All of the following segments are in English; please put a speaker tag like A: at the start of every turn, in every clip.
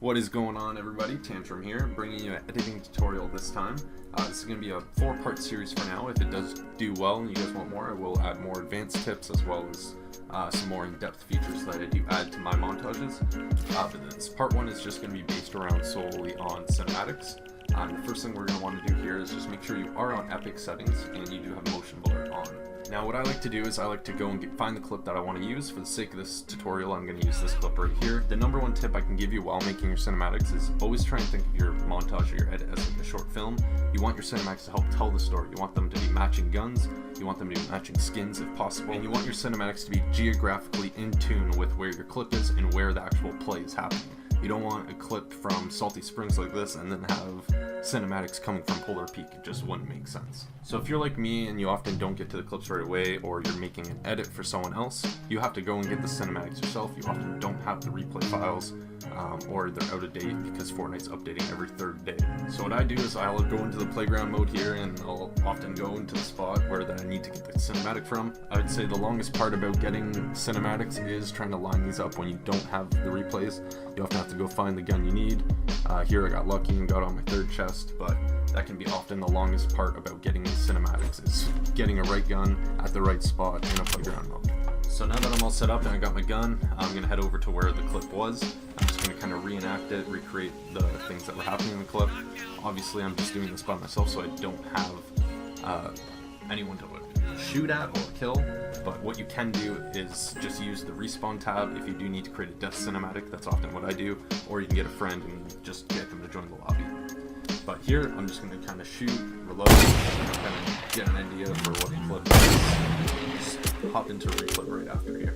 A: What is going on, everybody? Tantruhm here, bringing you an editing tutorial this time. This is going to be a 4-part series for now. If it does do well and you guys want more, I will add more advanced tips as well as some more in-depth features that I do add to my montages. But this part 1 is just going to be based around solely on cinematics. The first thing we're going to want to do here is just make sure you are on epic settings and you do have motion blur on. Now what I like to do is I like to go and find the clip that I want to use. For the sake of this tutorial, I'm going to use this clip right here. The number one tip I can give you while making your cinematics is always try and think of your montage or your edit as like a short film. You want your cinematics to help tell the story. You want them to be matching guns, you want them to be matching skins if possible, and you want your cinematics to be geographically in tune with where your clip is and where the actual play is happening. You don't want a clip from Salty Springs like this and then have cinematics coming from Polar Peak. It just wouldn't make sense. So if you're like me and you often don't get to the clips right away, or you're making an edit for someone else, you have to go and get the cinematics yourself. You often don't have the replay files, or they're out of date because Fortnite's updating every 3rd day. So what I do is I'll go into the playground mode here and I'll often go into the spot where that I need to get the cinematic from. I would say the longest part about getting cinematics is trying to line these up when you don't have the replays. You often have to go find the gun you need. Here I got lucky and got on my 3rd chest, but that can be often the longest part about getting these cinematics, is getting a right gun at the right spot in a playground mode. So now that I'm all set up and I got my gun, I'm going to head over to where the clip was. I'm just going to kind of reenact it, recreate the things that were happening in the clip. Obviously I'm just doing this by myself, so I don't have anyone to shoot at or kill, but what you can do is just use the respawn tab if you do need to create a death cinematic. That's often what I do, or you can get a friend and just get them to join the lobby. But here I'm just going to kind of shoot, reload, kind of get an idea for what the clip is. Just hop into reclip right after here.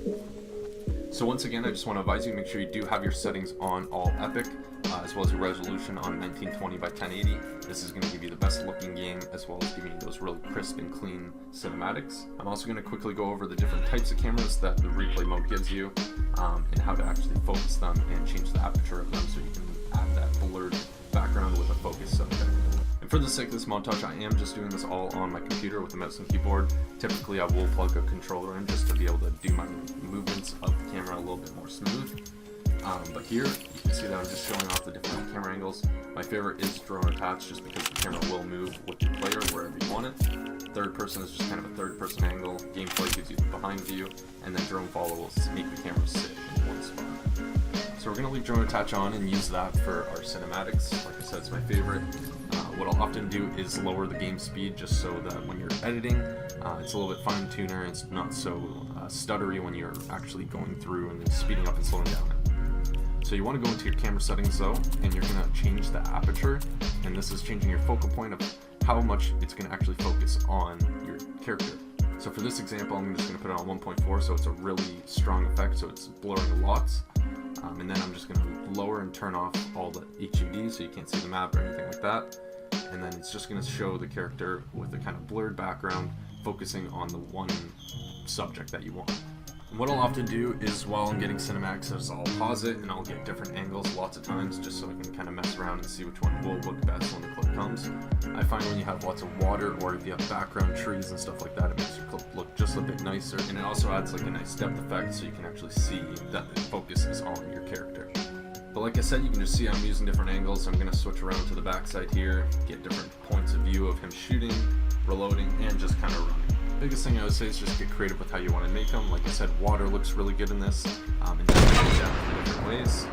A: So once again, I just want to advise you, make sure you do have your settings on all epic, as well as your resolution on 1920 by 1080. This is going to give you the best looking game, as well as giving you those really crisp and clean cinematics. I'm also going to quickly go over the different types of cameras that the replay mode gives you, and how to actually focus them and change the aperture of them so you can add that blurred background with a focus subject. And for the sake of this montage, I am just doing this all on my computer with a mouse and keyboard. Typically I will plug a controller in just to be able to do my movements of the camera a little bit more smooth. But here you can see that I'm just showing off the different camera angles. My favorite is drone attached, just because the camera will move with the player wherever you want it. 3rd person is just kind of a 3rd person angle. Gameplay gives you the behind view, and then drone follow will make the camera sit in one spot. So we're going to leave drone attach on and use that for our cinematics. Like I said, it's my favorite. What I'll often do is lower the game speed just so that when you're editing, it's a little bit fine-tuner and it's not so stuttery when you're actually going through and speeding up and slowing down. So you want to go into your camera settings though, and you're going to change the aperture, and this is changing your focal point of how much it's going to actually focus on your character. So for this example, I'm just going to put it on 1.4, so it's a really strong effect, so it's blurring lots. And then I'm just going to lower and turn off all the HUD so you can't see the map or anything like that. And then it's just going to show the character with a kind of blurred background, focusing on the one subject that you want. And what I'll often do is, while I'm getting cinematics, is I'll pause it and I'll get different angles lots of times just so I can kind of mess around and see which one will look best when the clip comes. I find when you have lots of water, or if you have background trees and stuff like that, it makes your clip look just a bit nicer, and it also adds like a nice depth effect so you can actually see that the focus is on your character. But like I said, you can just see I'm using different angles, so I'm going to switch around to the backside here, get different points of view of him shooting, reloading, and just kind of running. Biggest thing I would say is just get creative with how you want to make them. Like I said, water looks really good in this, and definitely depth in different ways.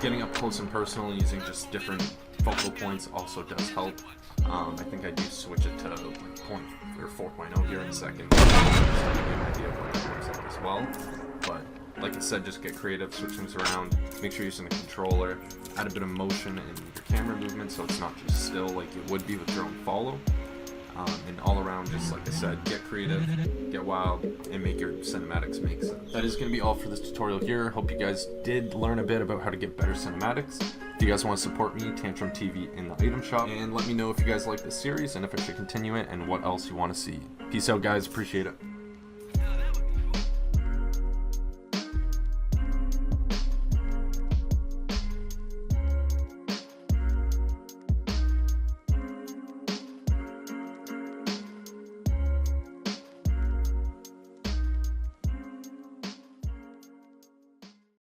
A: Getting up close and personal and using just different focal points also does help. I think I do switch it to like 4.0 here in a second, just to give you an idea of what that looks like as well. But like I said, just get creative, switch things around, make sure you're using a controller, add a bit of motion in your camera movement so it's not just still like it would be with drone follow. And all around, just like I said, get creative, get wild, and make your cinematics make sense. That is going to be all for this tutorial here. Hope you guys did learn a bit about how to get better cinematics. If you guys want to support me, TANTRUHMTV in the item shop, and let me know if you guys like this series and if I should continue it and what else you want to see. Peace out, guys. Appreciate it.